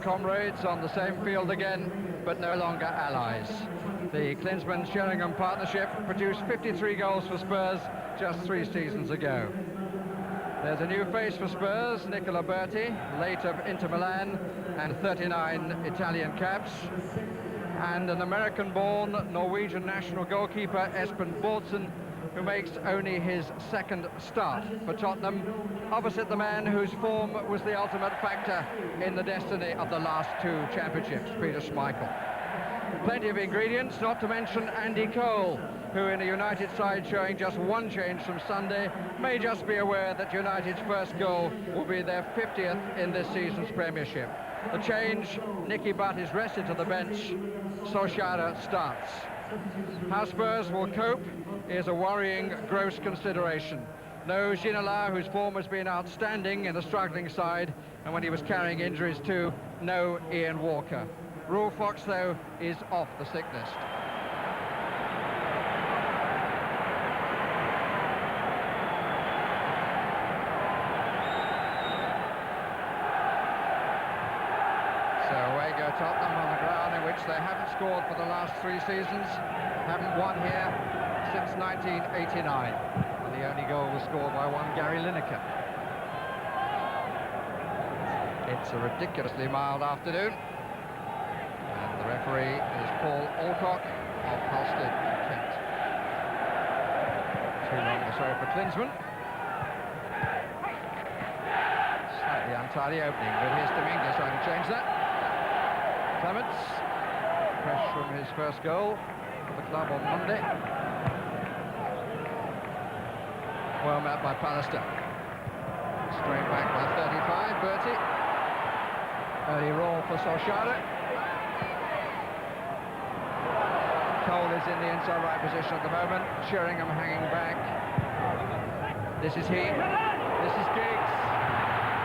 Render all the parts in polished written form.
comrades on the same field again, but no longer allies. The Klinsmann-Sheringham partnership produced 53 goals for Spurs just 3 seasons ago. There's a new face for Spurs, Nicola Berti, late of Inter Milan, and 39 Italian caps. And an American-born Norwegian national goalkeeper, Espen Bårdsen, who makes only his 2nd start for Tottenham, opposite the man whose form was the ultimate factor in the destiny of the last 2 championships, Peter Schmeichel. Plenty of ingredients, not to mention Andy Cole, who in a United side showing just 1 change from Sunday, may just be aware that United's first goal will be their 50th in this season's Premiership. The change, Nicky Butt is rested to the bench, Solskjaer starts. How Spurs will cope is a worrying, gross consideration. No Ginola, whose form has been outstanding in a struggling side, and when he was carrying injuries too, no Ian Walker. Rule Fox, though, is off the sick list. So away go Tottenham on the ground in which they haven't scored for the last 3 seasons, haven't won here since 1989. And the only goal was scored by one Gary Lineker. It's a ridiculously mild afternoon. And the referee is Paul Alcock of Halstead, Kent. Too long the throw for Klinsmann. Slightly untidy opening, but here's Dominguez trying to change that. Clements, fresh from his first goal for the club on Monday. Well met by Pallister. Straight back by 35, Berti. Early roll for Solskjaer. Cole is in the inside right position at the moment. Sheringham hanging back. This is he. This is Giggs.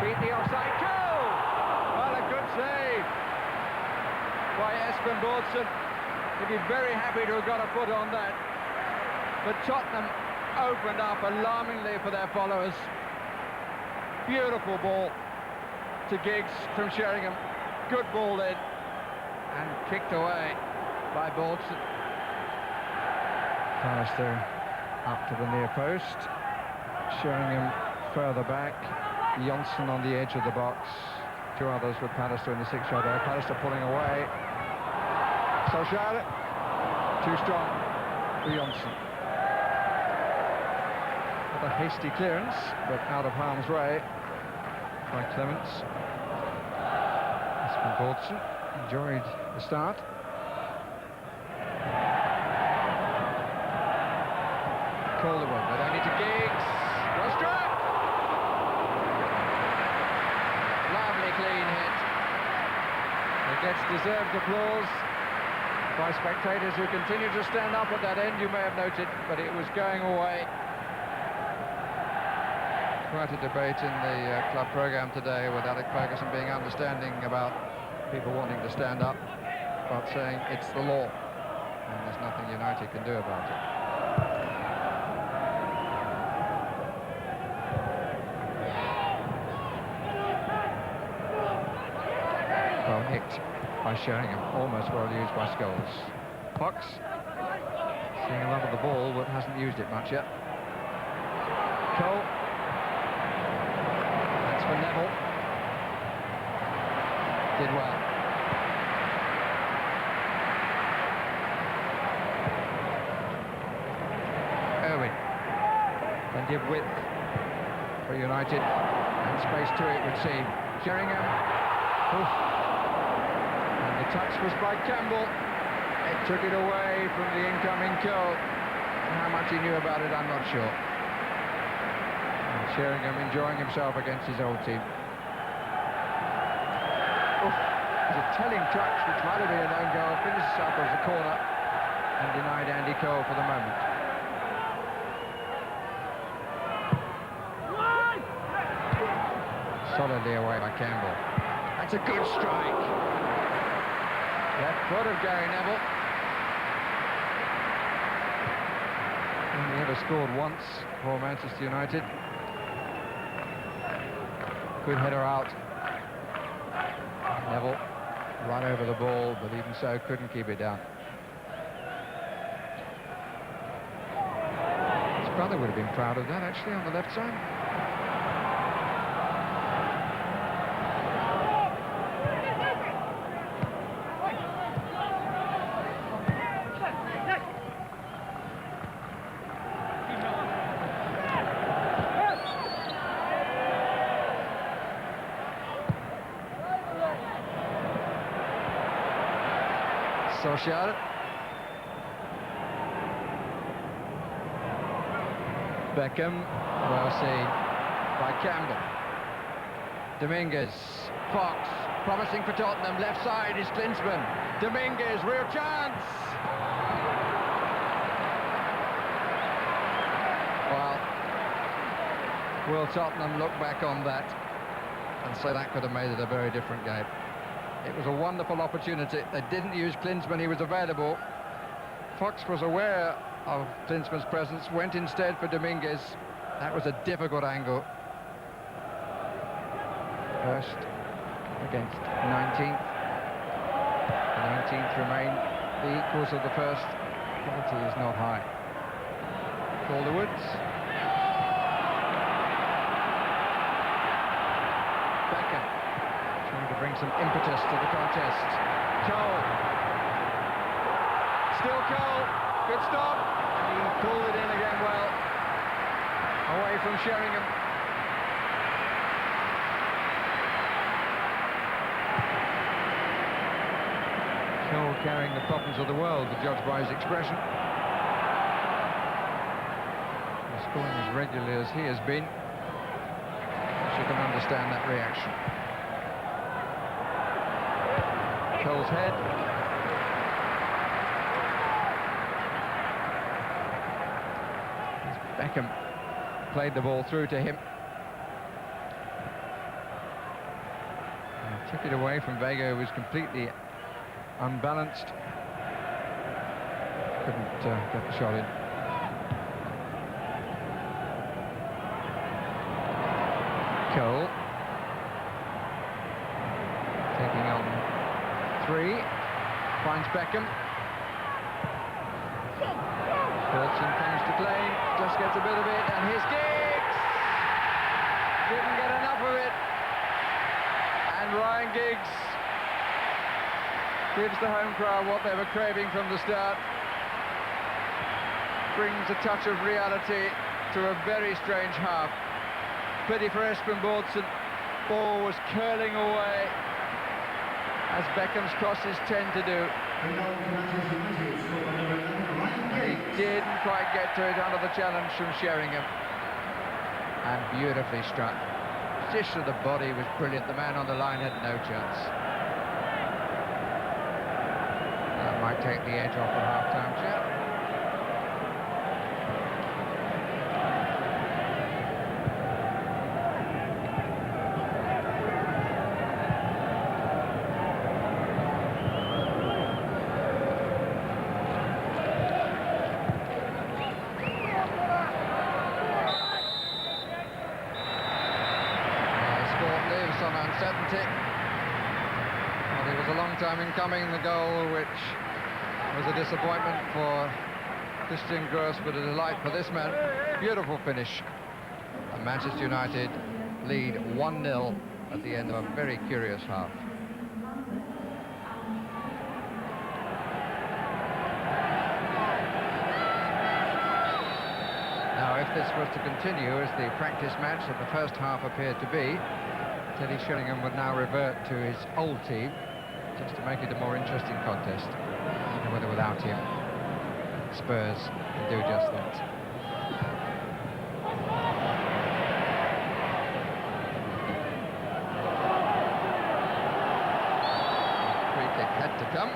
Beat the offside. Goal! Well, a good save by Espen Bårdsen. He'd be very happy to have got a foot on that. But Tottenham opened up alarmingly for their followers. Beautiful ball to Giggs from Sheringham. Good ball in. And kicked away by Bårdsen. Pallister up to the near post. Sheringham further back. Johnson on the edge of the box. 2 others with Pallister in the 6-yard area. Pallister pulling away. Solskjaer. Too strong for Johnson. A hasty clearance, but out of harm's way by Clements. Espen Bårdsen enjoyed the start. Calderwood, but only to Giggs. Well struck! Lovely clean hit. It gets deserved applause by spectators who continue to stand up at that end, you may have noted, but it was going away. Quite a debate in the club programme today with Alec Ferguson being understanding about people wanting to stand up, but saying it's the law and there's nothing United can do about it. Well hit by Sheringham, almost well used by Scholes. Fox seeing a lot of the ball but hasn't used it much yet. Cole. For Neville. Did well. Irwin. Plenty of width for United. And space to it would seem. Sheringham. Oof. And the touch was by Campbell. It took it away from the incoming Cole. How much he knew about it, I'm not sure. Sheringham enjoying himself against his old team. Oof, it's a telling touch, which might have been an own goal, finishes up as a corner and denied Andy Cole for the moment. Solidly away by Campbell. That's a good strike. Left foot of Gary Neville. Only ever scored once for Manchester United. Good header out. Neville Right over the ball, but even so, couldn't keep it down. His brother would have been proud of that, actually, on the left side. Solskjaer. Beckham, well seen by Campbell. Dominguez, Fox, promising for Tottenham. Left side is Klinsmann. Dominguez, real chance. Well, will Tottenham look back on that and say that could have made it a very different game? It was a wonderful opportunity. They didn't use Klinsmann, he was available. Fox was aware of Klinsmann's presence, went instead for Dominguez. That was a difficult angle. First against 19th. The 19th remain the equals of the first. Quality is not high. Calderwood. Beckham trying to bring some impetus to the contest. Cole. Still Cole. Good stop. He pulled it in again well. Away from Sheringham. Cole carrying the problems of the world, to judge by his expression. Scoring as regularly as he has been, you can understand that reaction. Cole's head. Beckham played the ball through to him. And took it away from Vega, who was completely unbalanced. Couldn't get the shot in. Cole taking on 3, finds Beckham. Wilson comes to claim, just gets a bit of it, and here's Giggs! Didn't get enough of it. And Ryan Giggs gives the home crowd what they were craving from the start. Brings a touch of reality to a very strange half. Pity for Espen-Bårdsen. Ball was curling away, as Beckham's crosses tend to do. He didn't quite get to it under the challenge from Sheringham. And beautifully struck. Dish of the body was brilliant. The man on the line had no chance. That might take the edge off the half-time chat. Well, it was a long time in coming, the goal, which was a disappointment for Christian Gross, but a delight for this man. Beautiful finish. And Manchester United lead 1-0 at the end of a very curious half. Now, if this was to continue as the practice match of the first half appeared to be, Teddy Sheringham would now revert to his old team, just to make it a more interesting contest. Even whether without him, Spurs can do just that. Free kick had to come.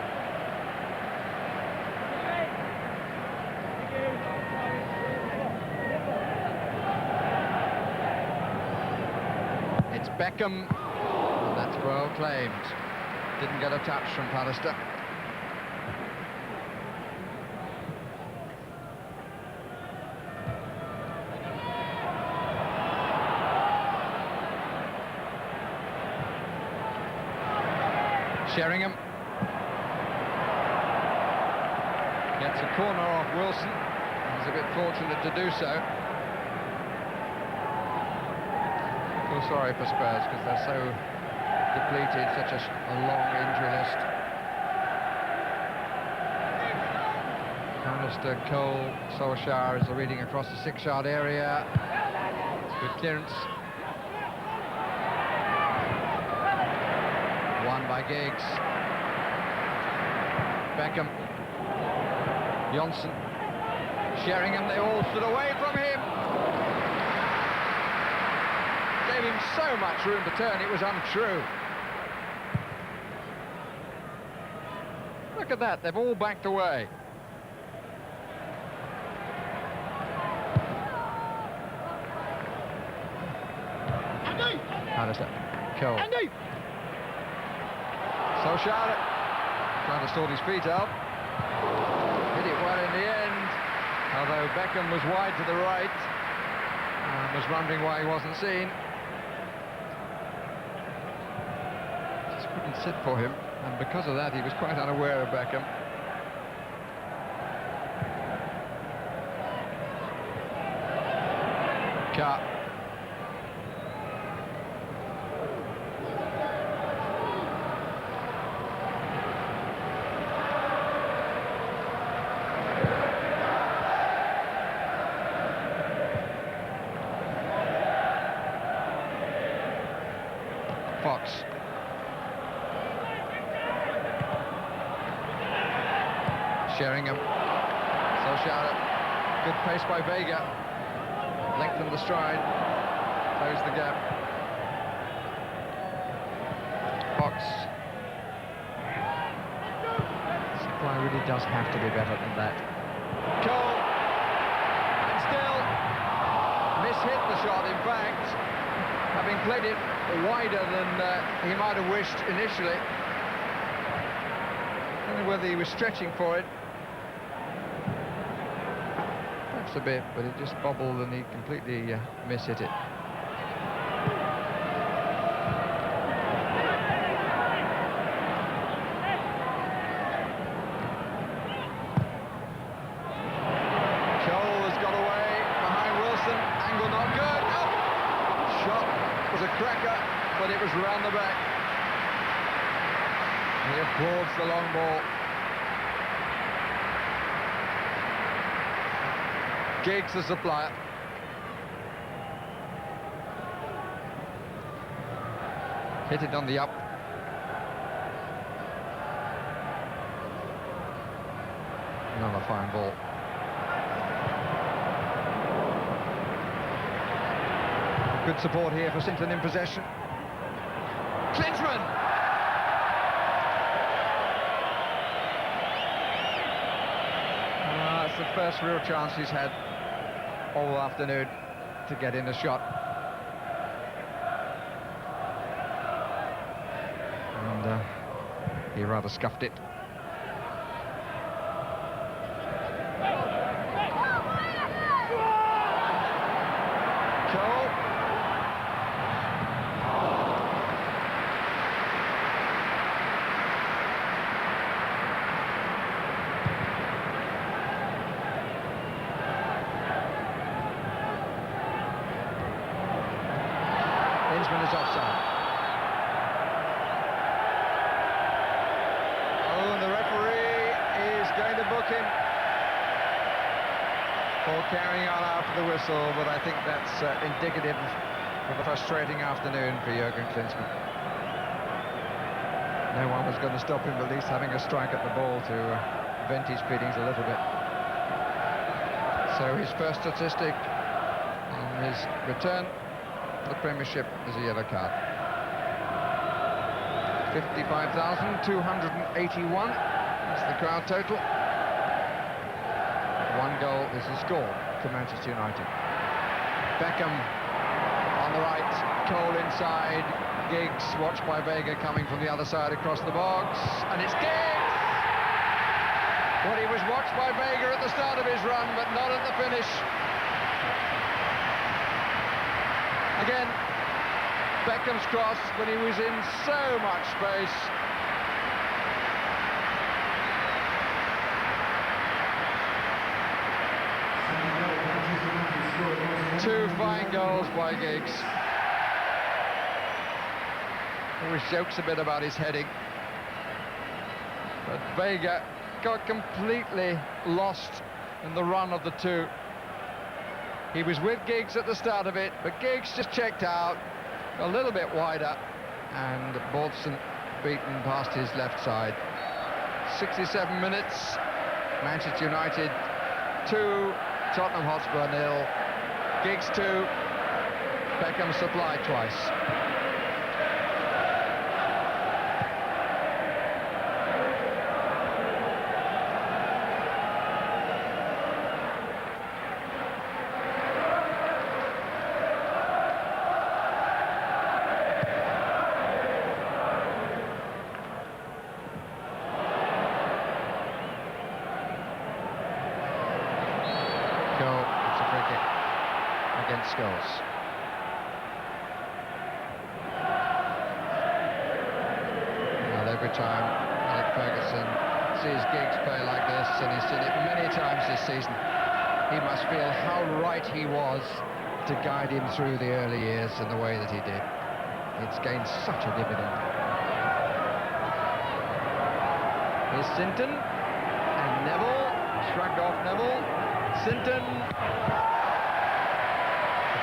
It's Beckham, and that's well claimed. Didn't get a touch from Pallister. Sheringham Gets a corner off Wilson. He's a bit fortunate to do so. I feel sorry for Spurs because they're so depleted, such a long injury list. Mr. Cole Solskjaer is leading across the 6-yard area. Good clearance. Won by Giggs. Beckham. Johnson. Sheringham, they all stood away from him. Gave him so much room to turn, it was untrue. Look at that, they've all backed away. Alistair. Cole. Solskjaer trying to sort his feet out. Hit it well in the end, although Beckham was wide to the right and was wondering why he wasn't seen. Just couldn't sit for him, and because of that he was quite unaware of Beckham. Carr. Fox. Sheringham. Solskjaer. Good pace by Vega. Lengthened the stride. Closed the gap. Fox. Supply really does have to be better than that. Cole. And still mishit the shot, in fact. Having played it wider than he might have wished initially. I don't know whether he was stretching for it. Perhaps a bit, but it just bobbled and he completely mishit it. Cole has got away behind Wilson. Angle not good. Oh! Shot was a cracker, but it was round the back. He applauds the long ball. Giggs the supplier. Hit it on the up. Another fine ball. Good support here for Sinton in possession. Klinsmann! It's the first real chance he's had all afternoon to get in a shot. And he rather scuffed it. Klinsmann is offside. Oh, and the referee is going to book him for carrying on after the whistle, but I think that's indicative of a frustrating afternoon for Jurgen Klinsmann. No one was going to stop him, at least having a strike at the ball to vent his feelings a little bit. So his first statistic on his return the Premiership is a yellow card. 55,281 is the crowd total. 1 goal is the score to Manchester United. Beckham on the right, Cole inside, Giggs watched by Vega coming from the other side across the box, and it's Giggs! Well, he was watched by Vega at the start of his run, but not at the finish. Again, Beckham's cross when he was in so much space. Two fine goals by Giggs. Always jokes a bit about his heading. But Vega got completely lost in the run of the two. He was with Giggs at the start of it, but Giggs just checked out a little bit wider, and Baltzan beaten past his left side. 67 minutes, Manchester United 2, Tottenham Hotspur 0. Giggs 2, Beckham supplied twice. It's a free kick against Scholes. Well, every time Alex Ferguson sees Giggs play like this, and he's seen it many times this season, he must feel how right he was to guide him through the early years in the way that he did. It's gained such a dividend. Here's Sinton, and Neville, shrugged off Neville. Sinton, the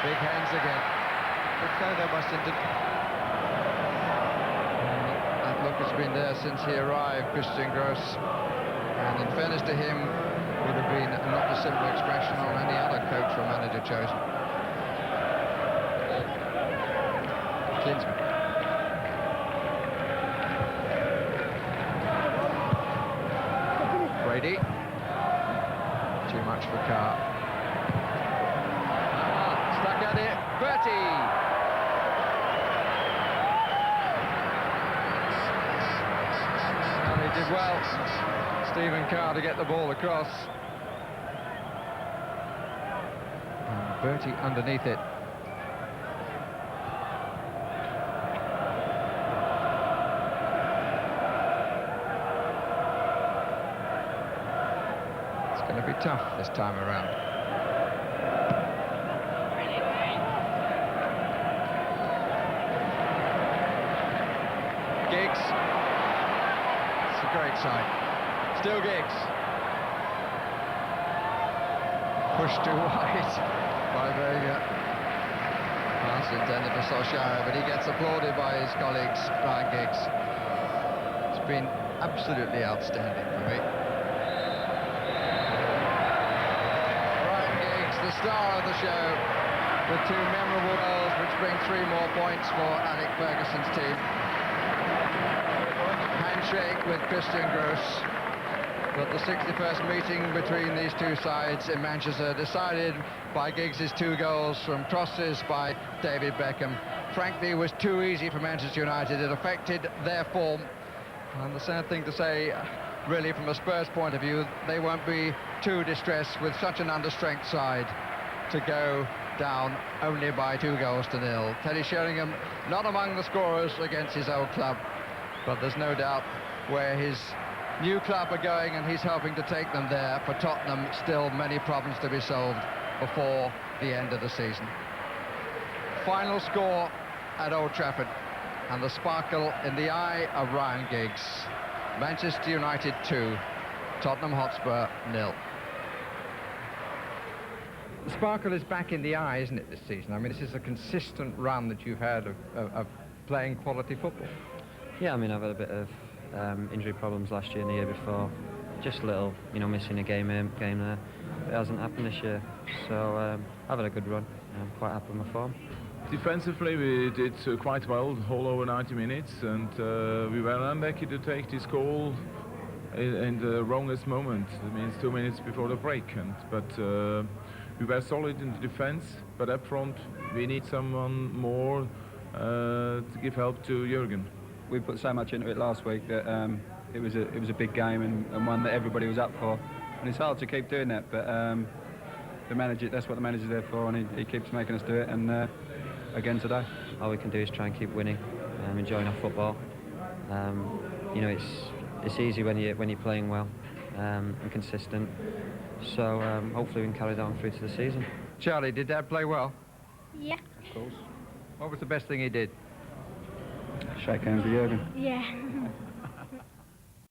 big hands again. Good photo by Sinton. That look has been there since he arrived, Christian Gross. And in fairness to him, would have been not a simple expression on any other coach or manager chosen. Klinsmann. Brady. Too much for Carr. Stuck at it, Bertie! And he did well, Stephen Carr, to get the ball across. And Bertie underneath it. Going to be tough this time around. Giggs. It's a great sight. Still Giggs. Pushed too wide by Vega. Pass intended for Solskjaer, but he gets applauded by his colleagues, Ryan Giggs. It's been absolutely outstanding for me. The star of the show, with two memorable goals which bring 3 more points for Alex Ferguson's team. Handshake with Christian Gross, but the 61st meeting between these two sides in Manchester, decided by Giggs' 2 goals from crosses by David Beckham, frankly was too easy for Manchester United. It affected their form, and the sad thing to say, really, from a Spurs point of view, they won't be too distressed with such an understrength side to go down only by 2 goals to 0. Teddy Sheringham not among the scorers against his old club, but there's no doubt where his new club are going, and he's helping to take them there. For Tottenham, still many problems to be solved before the end of the season. Final score at Old Trafford, and the sparkle in the eye of Ryan Giggs. Manchester United 2, Tottenham Hotspur 0. The sparkle is back in the eye, isn't it, this season? I mean, this is a consistent run that you've had of playing quality football. Yeah, I mean, I've had a bit of injury problems last year and the year before. Just a little, you know, missing a game there. It hasn't happened this year. So I've had a good run. I'm quite happy with my form. Defensively, we did quite well, whole over 90 minutes, and we were unlucky to take this goal in the wrongest moment. It means 2 minutes before the break. But we were solid in the defense, but up front we need someone more to give help to Jurgen. We put so much into it last week that it was a big game and one that everybody was up for, and it's hard to keep doing that. But the manager, that's what the manager's there for, and he keeps making us do it. And again today, all we can do is try and keep winning, enjoying our football. You know, it's easy when you're playing well and consistent. So hopefully we can carry that on through to the season. Charlie, did Dad play well? Yeah. Of course. What was the best thing he did? Shake hands with Jurgen. Yeah.